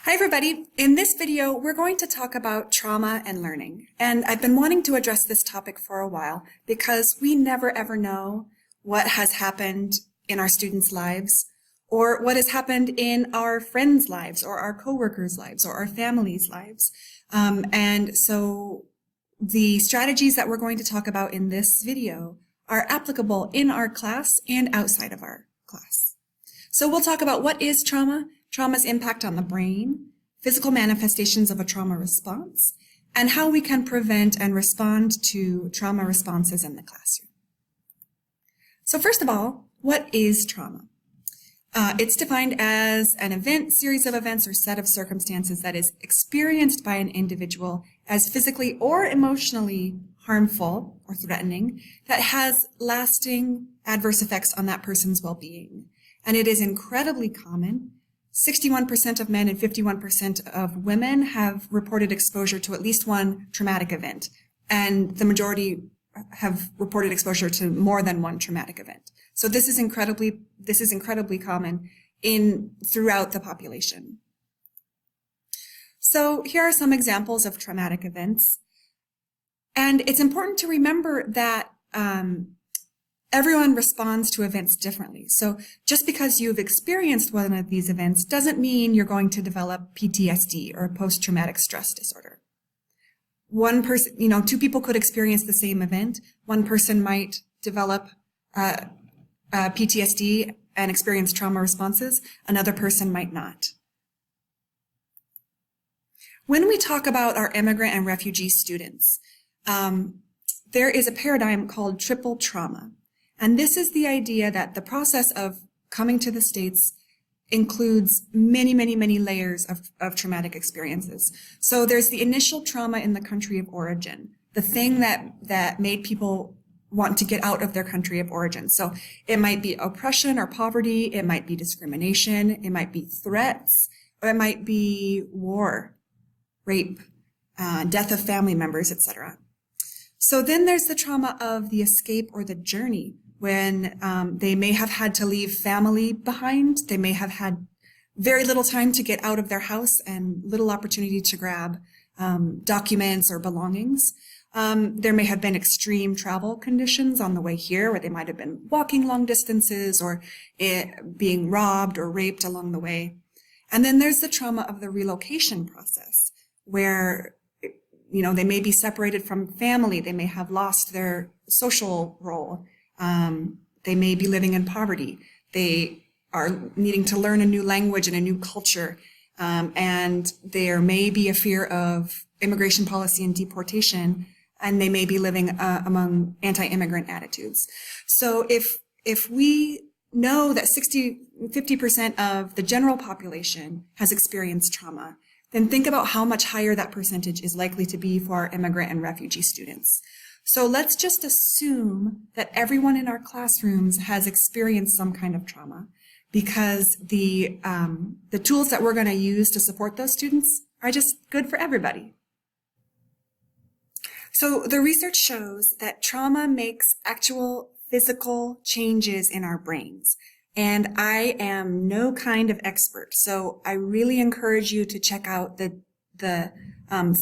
Hi everybody. In this video, we're going to talk about trauma and learning. And I've been wanting to address this topic for a while because we never ever know what has happened in our students' lives or what has happened in our friends' lives or our coworkers' lives or our families' lives. And so the strategies that we're going to talk about in this video are applicable in our class and outside of our class. So we'll talk about what is trauma, trauma's impact on the brain, physical manifestations of a trauma response, and how we can prevent and respond to trauma responses in the classroom. So first of all, what is trauma? It's defined as an event, series of events, or set of circumstances that is experienced by an individual as physically or emotionally harmful or threatening that has lasting adverse effects on that person's well-being. And it is incredibly common. 61% of men and 51% of women have reported exposure to at least one traumatic event, and the majority have reported exposure to more than one traumatic event. So this is incredibly common throughout the population. So here are some examples of traumatic events, and it's important to remember that everyone responds to events differently. So just because you've experienced one of these events doesn't mean you're going to develop PTSD or post-traumatic stress disorder. One person, two people could experience the same event. One person might develop PTSD and experience trauma responses. Another person might not. When we talk about our immigrant and refugee students, there is a paradigm called triple trauma. And this is the idea that the process of coming to the States includes many, many, many layers of traumatic experiences. So there's the initial trauma in the country of origin, the thing that made people want to get out of their country of origin. So it might be oppression or poverty, it might be discrimination, it might be threats, or it might be war, rape, death of family members, etc. So then there's the trauma of the escape or the journey, when they may have had to leave family behind. They may have had very little time to get out of their house and little opportunity to grab documents or belongings. There may have been extreme travel conditions on the way here, where they might have been walking long distances or being robbed or raped along the way. And then there's the trauma of the relocation process, where they may be separated from family. They may have lost their social role. They may be living in poverty. They are needing to learn a new language and a new culture. And there may be a fear of immigration policy and deportation, and they may be living among anti-immigrant attitudes. So if we know that 50% of the general population has experienced trauma, then think about how much higher that percentage is likely to be for our immigrant and refugee students. So let's just assume that everyone in our classrooms has experienced some kind of trauma, because the tools that we're going to use to support those students are just good for everybody. So the research shows that trauma makes actual physical changes in our brains. And I am no kind of expert, so I really encourage you to check out the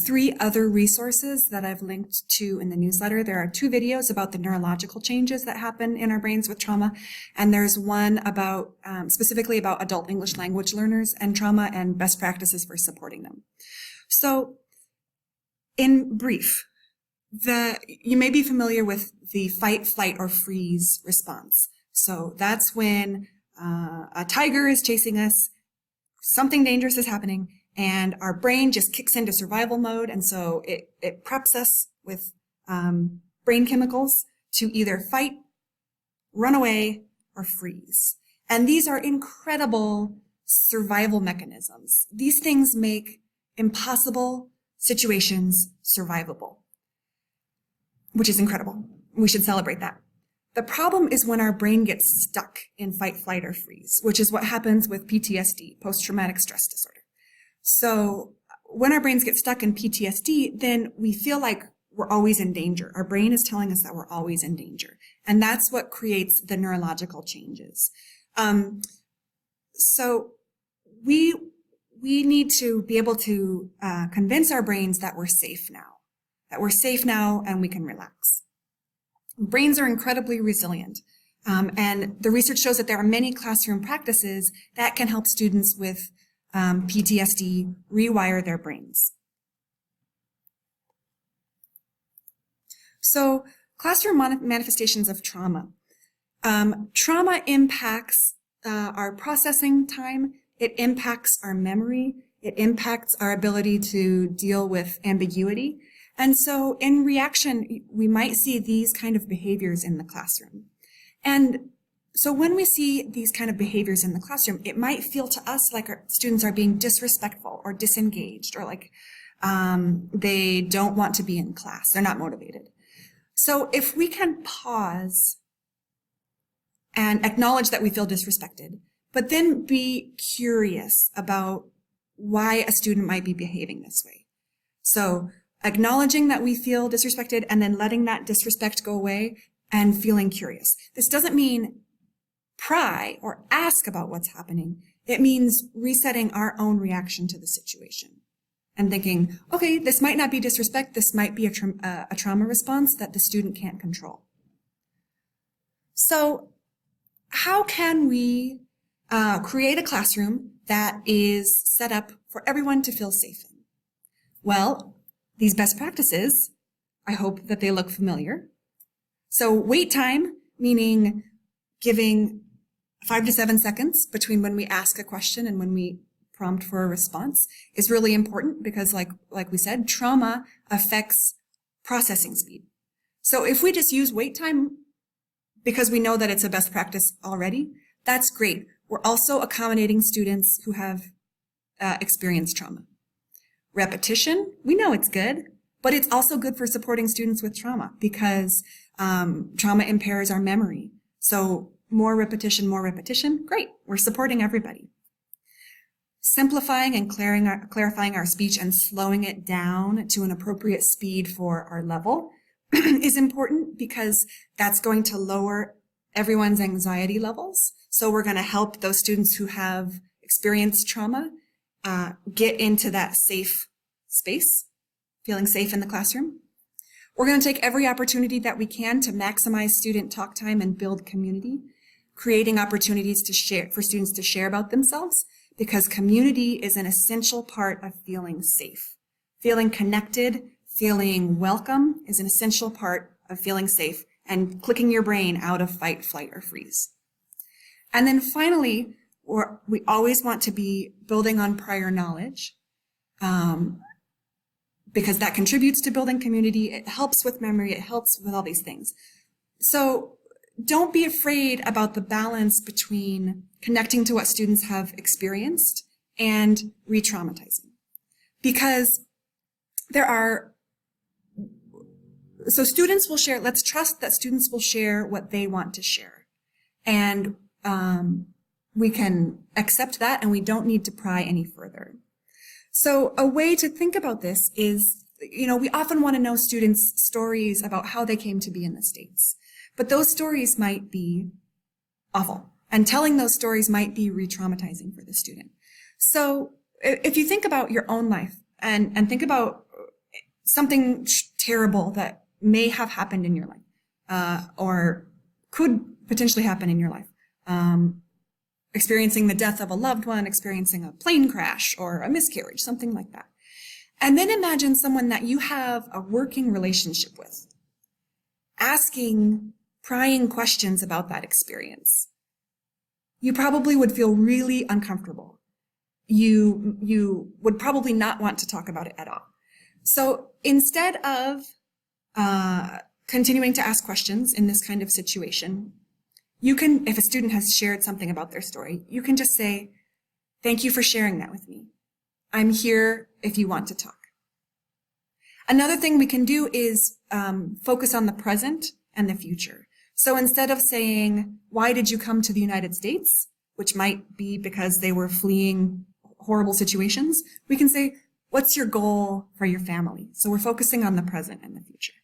3 other resources that I've linked to in the newsletter. There are 2 videos about the neurological changes that happen in our brains with trauma, and there's one about specifically about adult English language learners and trauma and best practices for supporting them. So in brief, you may be familiar with the fight, flight, or freeze response. So that's when a tiger is chasing us, something dangerous is happening, and our brain just kicks into survival mode, and so it preps us with brain chemicals to either fight, run away, or freeze. And these are incredible survival mechanisms. These things make impossible situations survivable, which is incredible. We should celebrate that. The problem is when our brain gets stuck in fight, flight, or freeze, which is what happens with PTSD, post-traumatic stress disorder. So when our brains get stuck in PTSD, then we feel like we're always in danger. Our brain is telling us that we're always in danger. And that's what creates the neurological changes. So we we need to be able to convince our brains that we're safe now, and we can relax. Brains are incredibly resilient. And the research shows that there are many classroom practices that can help students with PTSD rewire their brains. So, classroom manifestations of trauma. Trauma impacts our processing time, it impacts our memory, it impacts our ability to deal with ambiguity. And so in reaction, we might see these kind of behaviors in the classroom. And so when we see these kind of behaviors in the classroom, it might feel to us like our students are being disrespectful or disengaged, or like they don't want to be in class, they're not motivated. So if we can pause and acknowledge that we feel disrespected, but then be curious about why a student might be behaving this way. So acknowledging that we feel disrespected and then letting that disrespect go away and feeling curious. This doesn't mean pry or ask about what's happening. It means resetting our own reaction to the situation and thinking, okay, this might not be disrespect, this might be a trauma response that the student can't control. So how can we create a classroom that is set up for everyone to feel safe in? Well, these best practices, I hope that they look familiar. So wait time, meaning giving 5 to 7 seconds between when we ask a question and when we prompt for a response, is really important because like we said, trauma affects processing speed. So if we just use wait time because we know that it's a best practice already, that's great. We're also accommodating students who have experienced trauma. Repetition, we know it's good, but it's also good for supporting students with trauma because trauma impairs our memory. So more repetition, great. We're supporting everybody. Simplifying and clarifying our speech and slowing it down to an appropriate speed for our level is important because that's going to lower everyone's anxiety levels. So we're going to help those students who have experienced trauma get into that safe space, feeling safe in the classroom. We're going to take every opportunity that we can to maximize student talk time and build community, creating opportunities to share for students to share about themselves, because community is an essential part of feeling safe. Feeling connected, feeling welcome is an essential part of feeling safe and clicking your brain out of fight, flight, or freeze. And then finally, we always want to be building on prior knowledge because that contributes to building community. It helps with memory. It helps with all these things. So don't be afraid about the balance between connecting to what students have experienced and re-traumatizing. Because so students will share, let's trust that students will share what they want to share. And we can accept that and we don't need to pry any further. So a way to think about this is, we often want to know students' stories about how they came to be in the States. But those stories might be awful, and telling those stories might be re-traumatizing for the student. So if you think about your own life and think about something terrible that may have happened in your life, or could potentially happen in your life, experiencing the death of a loved one, experiencing a plane crash or a miscarriage, something like that. And then imagine someone that you have a working relationship with, asking prying questions about that experience. You probably would feel really uncomfortable. You would probably not want to talk about it at all. So instead of continuing to ask questions in this kind of situation, you can, if a student has shared something about their story, you can just say, "Thank you for sharing that with me. I'm here if you want to talk." Another thing we can do is focus on the present and the future. So instead of saying, "Why did you come to the United States?" which might be because they were fleeing horrible situations, we can say, "What's your goal for your family?" So we're focusing on the present and the future.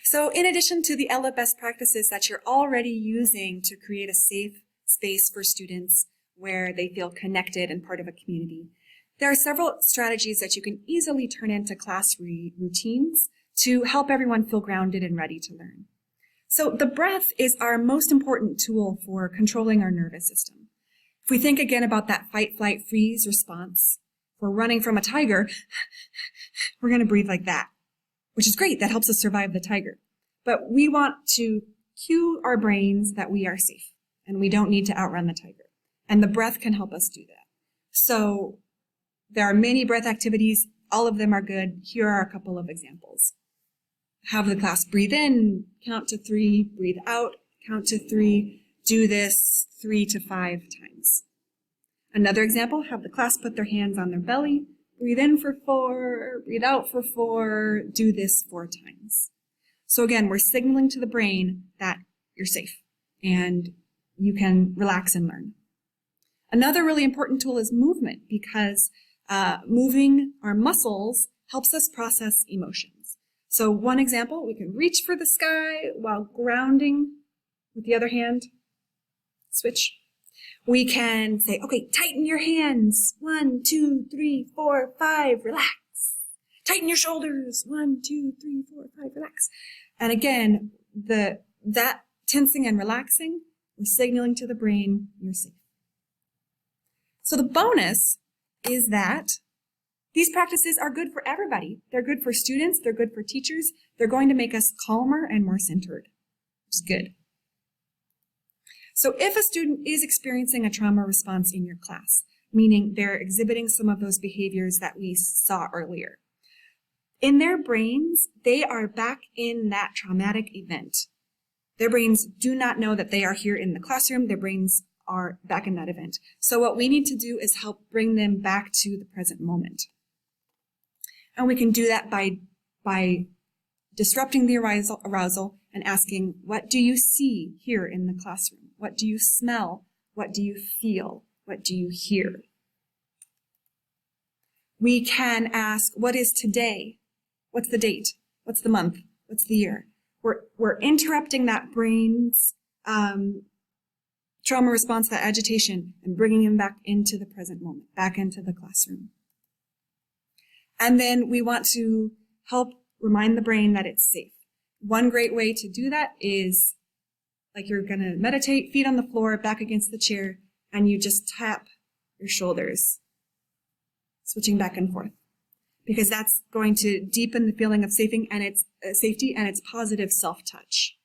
So in addition to the ELAA best practices that you're already using to create a safe space for students where they feel connected and part of a community. There are several strategies that you can easily turn into class routines to help everyone feel grounded and ready to learn. So the breath is our most important tool for controlling our nervous system. If we think again about that fight, flight, freeze response, if we're running from a tiger, we're going to breathe like that, which is great. That helps us survive the tiger. But we want to cue our brains that we are safe and we don't need to outrun the tiger. And the breath can help us do that. So there are many breath activities. All of them are good. Here are a couple of examples. Have the class breathe in, count to 3, breathe out, count to 3. Do this 3 to 5 times. Another example, have the class put their hands on their belly, breathe in for 4, breathe out for 4, do this 4 times. So again, we're signaling to the brain that you're safe and you can relax and learn. Another really important tool is movement, because moving our muscles helps us process emotions. So one example, we can reach for the sky while grounding with the other hand. Switch. We can say, okay, tighten your hands. 1, 2, 3, 4, 5, relax. Tighten your shoulders. 1, 2, 3, 4, 5, relax. And again, that tensing and relaxing, we're signaling to the brain, you're safe. So the bonus is that these practices are good for everybody. They're good for students. They're good for teachers. They're going to make us calmer and more centered, which is good. So if a student is experiencing a trauma response in your class, meaning they're exhibiting some of those behaviors that we saw earlier, in their brains, they are back in that traumatic event. Their brains do not know that they are here in the classroom. Their brains are back in that event. So what we need to do is help bring them back to the present moment. And we can do that by disrupting the arousal and asking, what do you see here in the classroom? What do you smell? What do you feel? What do you hear? We can ask, what is today? What's the date? What's the month? What's the year? We're interrupting that brain's trauma response, that agitation, and bringing them back into the present moment, back into the classroom. And then we want to help remind the brain that it's safe. One great way to do that is like you're going to meditate, feet on the floor, back against the chair, and you just tap your shoulders, switching back and forth, because that's going to deepen the feeling of safety and its positive self-touch.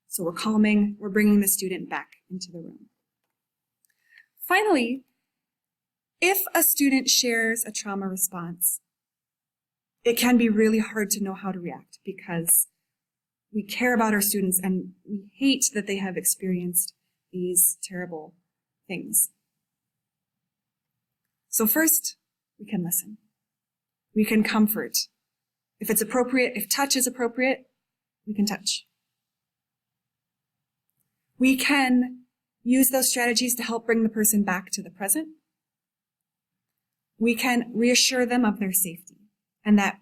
So we're calming, we're bringing the student back into the room. Finally, if a student shares a trauma response, it can be really hard to know how to react because we care about our students and we hate that they have experienced these terrible things. So first, we can listen. We can comfort. If it's appropriate, if touch is appropriate, we can touch. We can use those strategies to help bring the person back to the present. We can reassure them of their safety and that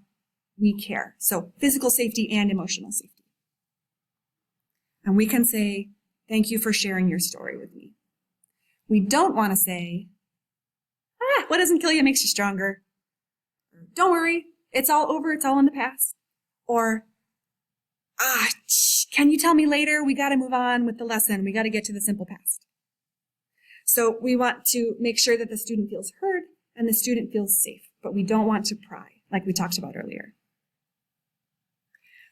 we care. So physical safety and emotional safety. And we can say, thank you for sharing your story with me. We don't want to say, what doesn't kill you makes you stronger. Or, don't worry, it's all over, it's all in the past. Or, can you tell me later? We got to move on with the lesson. We got to get to the simple past. So we want to make sure that the student feels heard and the student feels safe, but we don't want to pry, like we talked about earlier.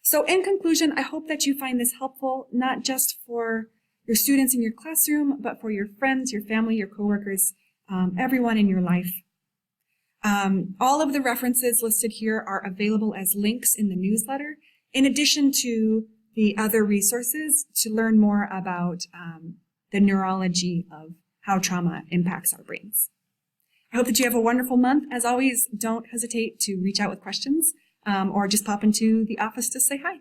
So in conclusion, I hope that you find this helpful, not just for your students in your classroom, but for your friends, your family, your coworkers, everyone in your life. All of the references listed here are available as links in the newsletter, in addition to the other resources to learn more about the neurology of how trauma impacts our brains. I hope that you have a wonderful month. As always, don't hesitate to reach out with questions or just pop into the office to say hi.